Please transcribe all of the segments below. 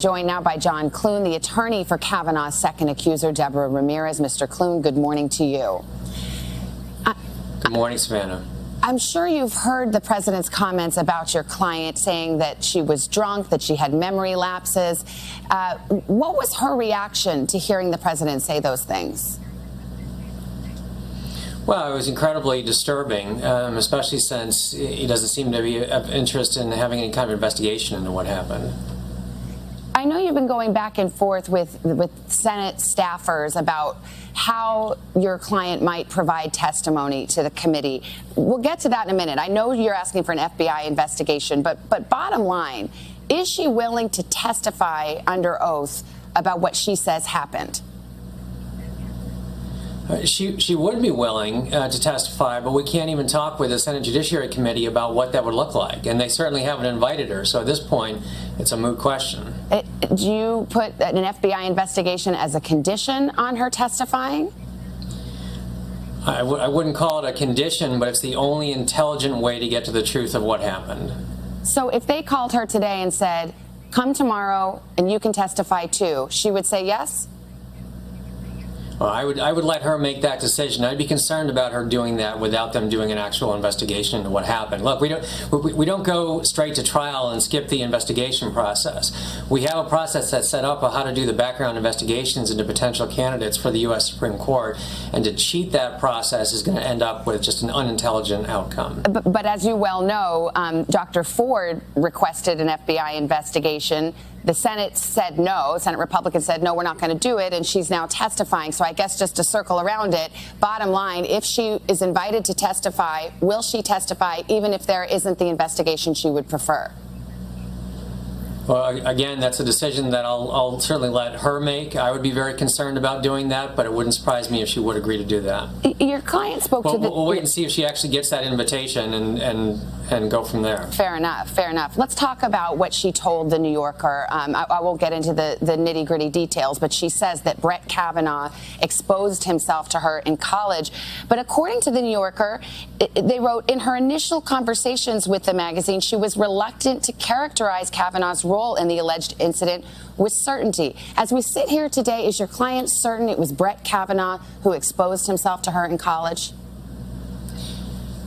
Joined now by John Clune, the attorney for Kavanaugh's second accuser, Deborah Ramirez. Mr. Clune, good morning to you. Good morning, Savannah. I'm sure you've heard the president's comments about your client saying that she was drunk, that she had memory lapses. What was her reaction to hearing the president say those things? Well, it was incredibly disturbing, especially since he doesn't seem to be of interest in having any kind of investigation into what happened. I know you've been going back and forth with Senate staffers about how your client might provide testimony to the committee. We'll get to that in a minute. I know you're asking for an FBI investigation, but bottom line, is she willing to testify under oath about what she says happened? She would be willing to testify, but we can't even talk with the Senate Judiciary Committee about what that would look like, and they certainly haven't invited her, so at this point, it's a moot question. Do you put an FBI investigation as a condition on her testifying? I wouldn't call it a condition, but it's the only intelligent way to get to the truth of what happened. So if they called her today and said, come tomorrow and you can testify too, she would say yes? Well, I would let her make that decision. I'd be concerned about her doing that without them doing an actual investigation into what happened. Look, we don't go straight to trial and skip the investigation process. We have a process that's set up of how to do the background investigations into potential candidates for the U.S. Supreme Court, and to cheat that process is going to end up with just an unintelligent outcome. But as you well know, Dr. Ford requested an FBI investigation. The Senate said no. Senate Republicans said, no, we're not going to do it, and she's now testifying. So I guess just to circle around it, bottom line, if she is invited to testify, will she testify even if there isn't the investigation she would prefer? Well, again, that's a decision that I'll certainly let her make. I would be very concerned about doing that, but it wouldn't surprise me if she would agree to do that. Your client spoke to the... We'll wait and see if she actually gets that invitation and go from there. Fair enough, fair enough. Let's talk about what she told the New Yorker. I won't get into the nitty-gritty details, but she says that Brett Kavanaugh exposed himself to her in college. But according to the New Yorker, they wrote, in her initial conversations with the magazine, she was reluctant to characterize Kavanaugh's role in the alleged incident with certainty. As we sit here today, is your client certain it was Brett Kavanaugh who exposed himself to her in college?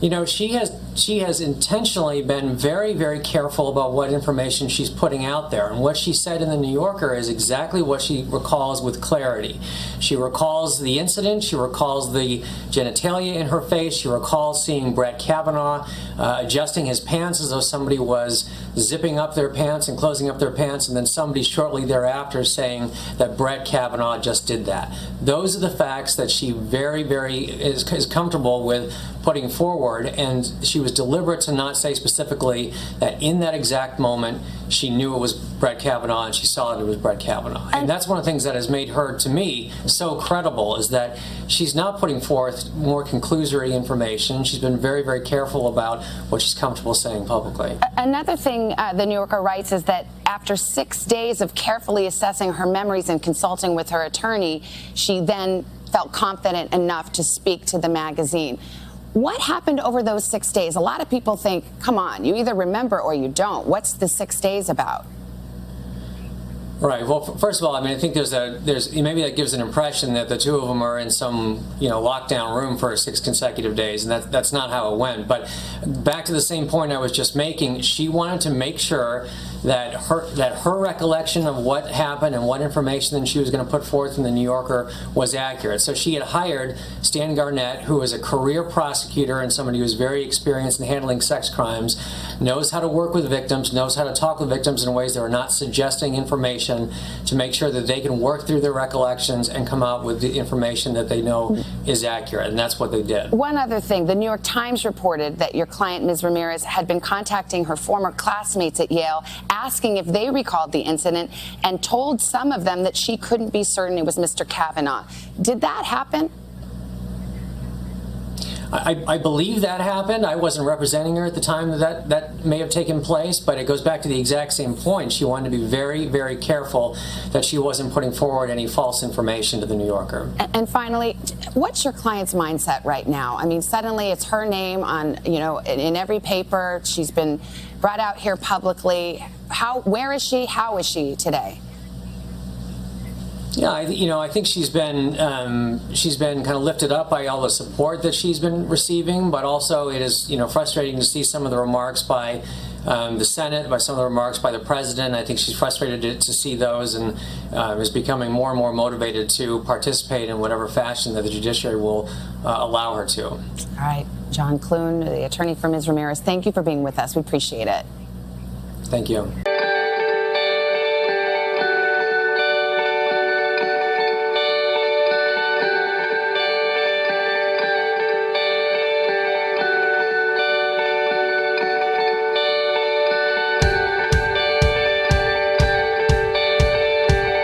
You know, she has intentionally been very, very careful about what information she's putting out there. And what she said in the New Yorker is exactly what she recalls with clarity. She recalls the incident. She recalls the genitalia in her face. She recalls seeing Brett Kavanaugh adjusting his pants as though somebody was zipping up their pants and closing up their pants, and then somebody shortly thereafter saying that Brett Kavanaugh just did that. Those are the facts that she very, very is comfortable with putting forward, and she was deliberate to not say specifically that in that exact moment she knew it was Brett Kavanaugh and she saw that it was Brett Kavanaugh. And that's one of the things that has made her, to me, so credible, is that she's not putting forth more conclusory information. She's been very, very careful about what she's comfortable saying publicly. Another thing the New Yorker writes is that after 6 days of carefully assessing her memories and consulting with her attorney, she then felt confident enough to speak to the magazine. What happened over those 6 days? A lot of people think, come on, you either remember or you don't. What's the 6 days about? Right. Well, first of all, I mean, I think there's maybe that gives an impression that the two of them are in some, lockdown room for 6 consecutive days, and that's not how it went. But back to the same point I was just making, she wanted to make sure that her recollection of what happened and what information that she was going to put forth in the New Yorker was accurate. So she had hired Stan Garnett, who is a career prosecutor and somebody who's very experienced in handling sex crimes, knows how to work with victims, knows how to talk with victims in ways that are not suggesting information, to make sure that they can work through their recollections and come out with the information that they know is accurate, and that's what they did. One other thing, the New York Times reported that your client, Ms. Ramirez, had been contacting her former classmates at Yale, asking if they recalled the incident, and told some of them that she couldn't be certain it was Mr. Kavanaugh. Did that happen? I believe that happened. I wasn't representing her at the time that may have taken place, but it goes back to the exact same point. She wanted to be very, very careful that she wasn't putting forward any false information to the New Yorker. And finally, what's your client's mindset right now? I mean, suddenly it's her name on, in every paper. She's been brought out here publicly. Where is she? How is she today? Yeah, I think she's been kind of lifted up by all the support that she's been receiving, but also it is frustrating to see some of the remarks by the Senate, by some of the remarks by the president. I think she's frustrated to see those, and is becoming more and more motivated to participate in whatever fashion that the judiciary will allow her to. All right, John Clune, the attorney for Ms. Ramirez, thank you for being with us. We appreciate it. Thank you.